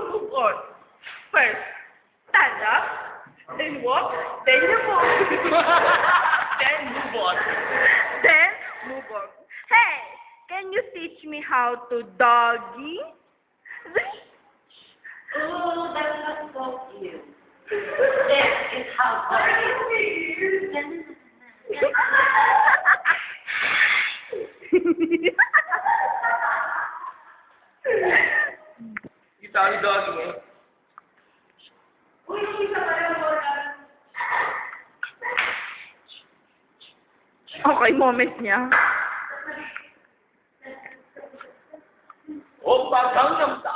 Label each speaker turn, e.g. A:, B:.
A: to move on? First, stand up, then walk, then you move. Then move on. Then move on. Hey, can you teach me how to doggy?
B: Oh, that's not so cute. This is how
A: Sorry, doggy. Okay, moment niya.
C: Opa Gangnam Style.